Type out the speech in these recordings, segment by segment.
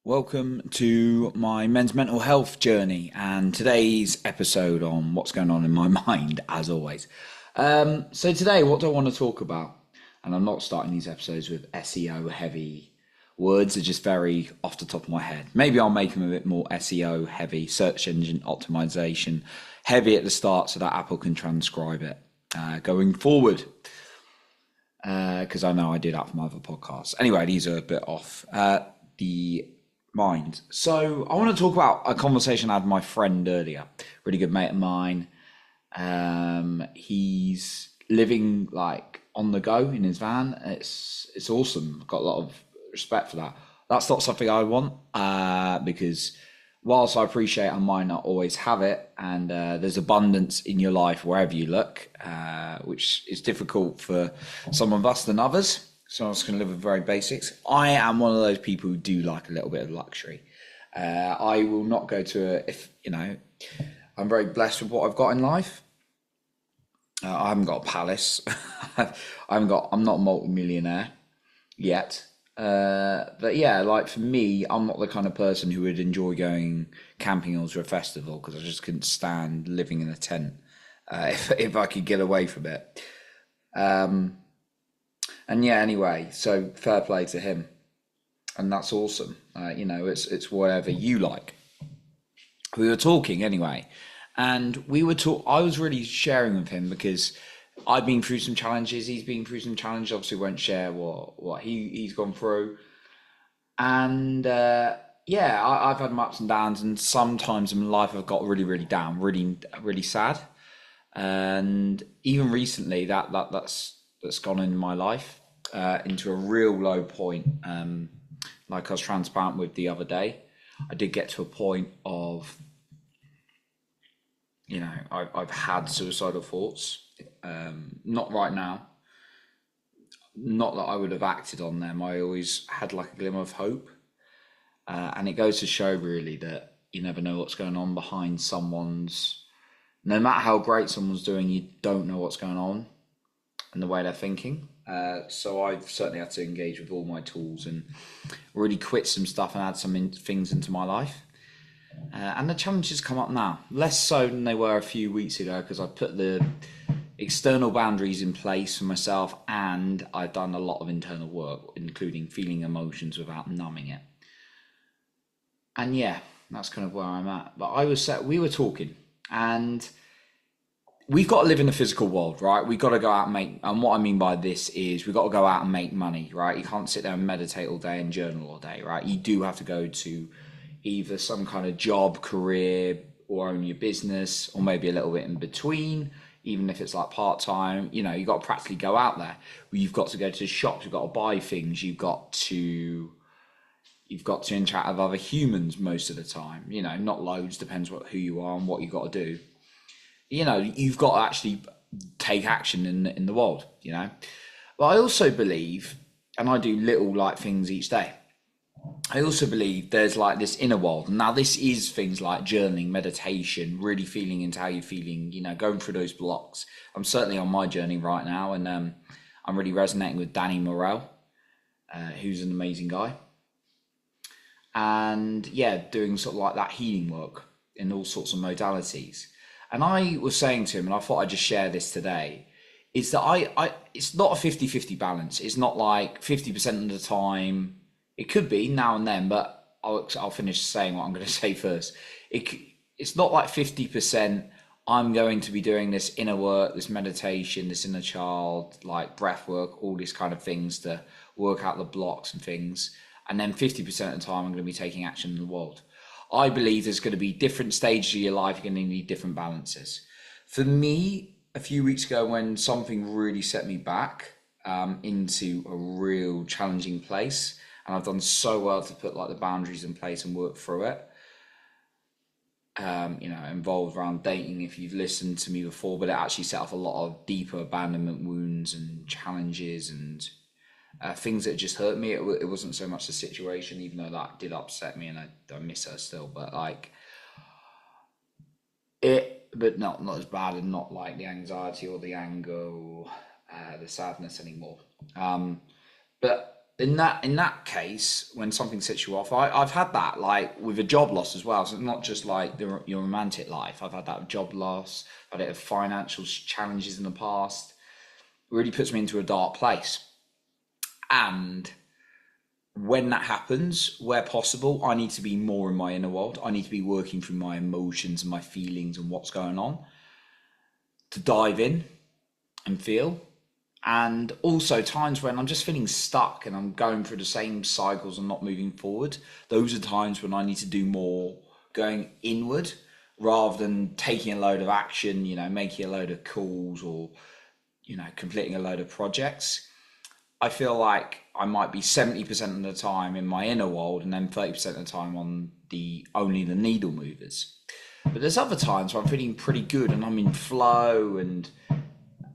Welcome to my men's mental health journey and today's episode on what's going on in my mind, as always. So today, what do I want to talk about? And I'm not starting these episodes with SEO heavy words, they're just very off the top of my head. Maybe I'll make them a bit more SEO heavy, search engine optimization heavy at the start so that Apple can transcribe it going forward. Because I know I do that for my other podcasts. Anyway, these are a bit off the mind. So I want to talk about a conversation I had with my friend earlier. Really good mate of mine. He's living like on the go in his van. It's awesome. I've got a lot of respect for that. That's not something I want because whilst I appreciate I might not always have it, and there's abundance in your life wherever you look, which is difficult for some of us than others. So I'm just going to live with very basics. I am one of those people who do like a little bit of luxury. I will not go to I'm very blessed with what I've got in life. I haven't got a palace. I'm not a multi-millionaire yet. But yeah, like for me, I'm not the kind of person who would enjoy going camping or to a festival because I just couldn't stand living in a tent if I could get away from it. And yeah, anyway, so fair play to him, and that's awesome. It's whatever you like. We were talking anyway, and I was really sharing with him because I've been through some challenges. He's been through some challenges. Obviously, won't share what he's gone through, and yeah, I've had my ups and downs, and sometimes in my life I've got really, really down, really, really sad, and even recently that's gone in my life into a real low point. Like I was transparent with the other day, I did get to a point of, I've had suicidal thoughts. Not right now. Not that I would have acted on them. I always had like a glimmer of hope. And it goes to show really that you never know what's going on behind no matter how great someone's doing, you don't know what's going on and the way they're thinking. So I've certainly had to engage with all my tools and really quit some stuff and add some things into my life. And the challenges come up now, less so than they were a few weeks ago because I put the external boundaries in place for myself and I've done a lot of internal work, including feeling emotions without numbing it. And yeah, that's kind of where I'm at. But we were talking, and we've got to live in the physical world, right? We've got to go out and and what I mean by this is we've got to go out and make money, right? You can't sit there and meditate all day and journal all day, right? You do have to go to either some kind of job, career, or own your business, or maybe a little bit in between, even if it's like part-time. You've got to practically go out there. You've got to go to shops, you've got to buy things, you've got to interact with other humans most of the time. Not loads, depends who you are and what you've got to do. You've got to actually take action in the world, But I also believe, and I do little like things each day, I also believe there's like this inner world. Now this is things like journaling, meditation, really feeling into how you're feeling, going through those blocks. I'm certainly on my journey right now, and I'm really resonating with Danny Morell, who's an amazing guy. And yeah, doing sort of like that healing work in all sorts of modalities. And I was saying to him, and I thought I'd just share this today, is that it's not a 50-50 balance. It's not like 50% of the time. It could be now and then, but I'll finish saying what I'm going to say first. It's not like 50%. I'm going to be doing this inner work, this meditation, this inner child, like breath work, all these kind of things to work out the blocks and things. And then 50% of the time, I'm going to be taking action in the world. I believe there's going to be different stages of your life. You're going to need different balances. For me, a few weeks ago, when something really set me back into a real challenging place, and I've done so well to put like the boundaries in place and work through it. Involved around dating, if you've listened to me before, but it actually set off a lot of deeper abandonment wounds and challenges and things that just hurt me. It wasn't so much the situation, even though that did upset me and I miss her still, but like but not as bad, and not like the anxiety or the anger or the sadness anymore. But in that case, when something sets you off, I've had that like with a job loss as well. So it's not just like your romantic life. I've had that with job loss. I've had it with financial challenges in the past. It really puts me into a dark place. And when that happens, where possible, I need to be more in my inner world. I need to be working through my emotions and my feelings and what's going on to dive in and feel. And also times when I'm just feeling stuck and I'm going through the same cycles and not moving forward. Those are times when I need to do more going inward rather than taking a load of action, making a load of calls or, completing a load of projects. I feel like I might be 70% of the time in my inner world and then 30% of the time on the only the needle movers. But there's other times where I'm feeling pretty good and I'm in flow and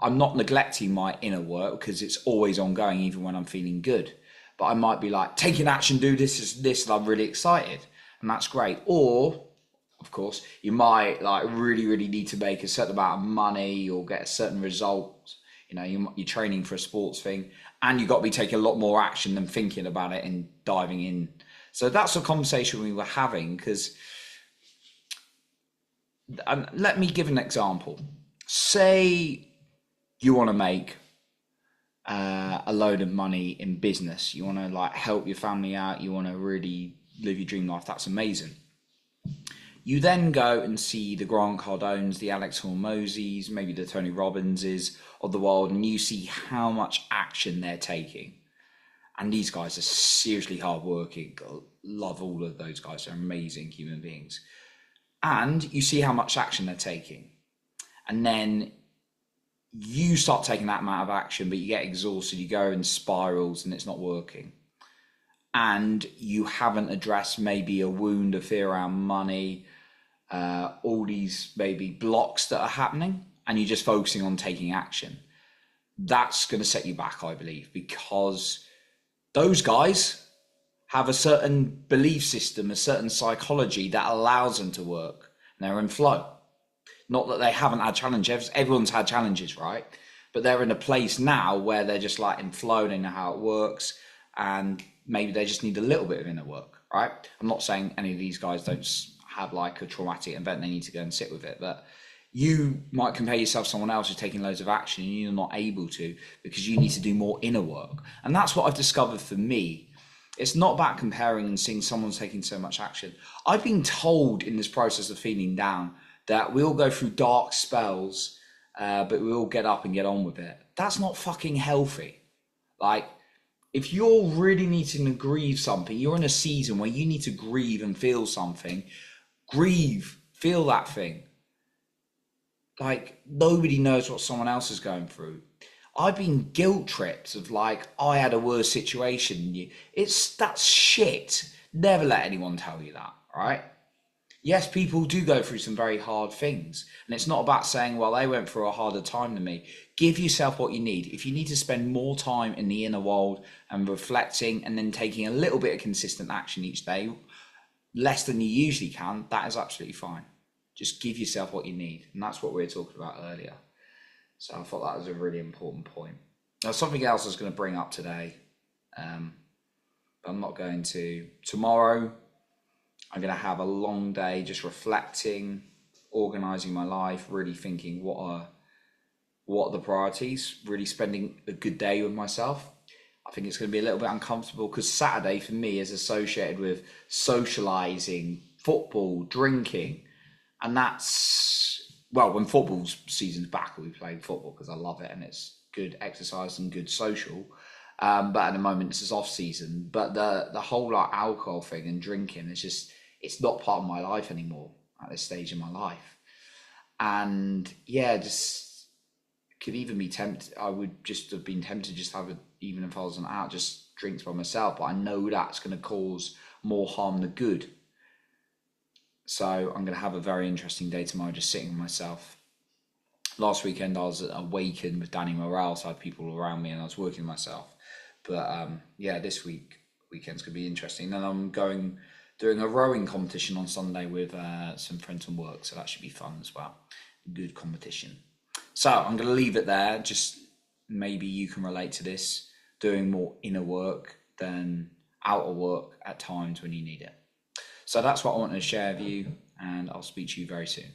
I'm not neglecting my inner work because it's always ongoing even when I'm feeling good. But I might be like taking action, do this, and I'm really excited. And that's great. Or, of course, you might like really, really need to make a certain amount of money or get a certain result. You're training for a sports thing and you've got to be taking a lot more action than thinking about it and diving in. So that's a conversation we were having because let me give an example. Say you want to make a load of money in business. You want to like help your family out. You want to really live your dream life. That's amazing. You then go and see the Grant Cardones, the Alex Hormozis, maybe the Tony Robbinses of the world, and you see how much action they're taking. And these guys are seriously hardworking. Love all of those guys. They're amazing human beings. And you see how much action they're taking. And then you start taking that amount of action, but you get exhausted, you go in spirals and it's not working. And you haven't addressed maybe a wound, a fear around money, all these maybe blocks that are happening, and you're just focusing on taking action. That's going to set you back, I believe, because those guys have a certain belief system, a certain psychology that allows them to work, and they're in flow. Not that they haven't had challenges. Everyone's had challenges, right? But they're in a place now where they're just like in flow, they know how it works, and maybe they just need a little bit of inner work, right? I'm not saying any of these guys don't have like a traumatic event, they need to go and sit with it, but you might compare yourself to someone else who's taking loads of action and you're not able to because you need to do more inner work. And that's what I've discovered for me. It's not about comparing and seeing someone's taking so much action. I've been told in this process of feeling down that we all go through dark spells, but we all get up and get on with it. That's not fucking healthy. Like, if you're really needing to grieve something, you're in a season where you need to grieve and feel something, grieve, feel that thing. Like, nobody knows what someone else is going through. I've been guilt trips of like, I had a worse situation than you. That's shit. Never let anyone tell you that, right? Yes, people do go through some very hard things. And it's not about saying, well, they went through a harder time than me. Give yourself what you need. If you need to spend more time in the inner world and reflecting and then taking a little bit of consistent action each day, less than you usually can, that is absolutely fine. Just give yourself what you need. And that's what we were talking about earlier. So I thought that was a really important point. Now, something else I was going to bring up today, but I'm not going to. Tomorrow, I'm going to have a long day just reflecting, organizing my life, really thinking what are the priorities, really spending a good day with myself. I think it's going to be a little bit uncomfortable because Saturday for me is associated with socializing, football, drinking. And that's, well, when football season's back, we'll be playing football because I love it and it's good exercise and good social. But at the moment, this is off season. But the whole like alcohol thing and drinking is just, it's not part of my life anymore at this stage in my life. And yeah, just could even be tempted. I would just have been tempted to just have it, even if I wasn't out, just drinks by myself. But I know that's going to cause more harm than good. So I'm going to have a very interesting day tomorrow, just sitting with myself. Last weekend, I was at Awaken with Danny Morale, so I had people around me and I was working myself. But yeah, this weekend's going to be interesting. And I'm doing a rowing competition on Sunday with some friends from work, so that should be fun as well. Good competition. So I'm going to leave it there. Just maybe you can relate to this, doing more inner work, than out of work at times when you need it. So that's what I wanted to share with you, and I'll speak to you very soon.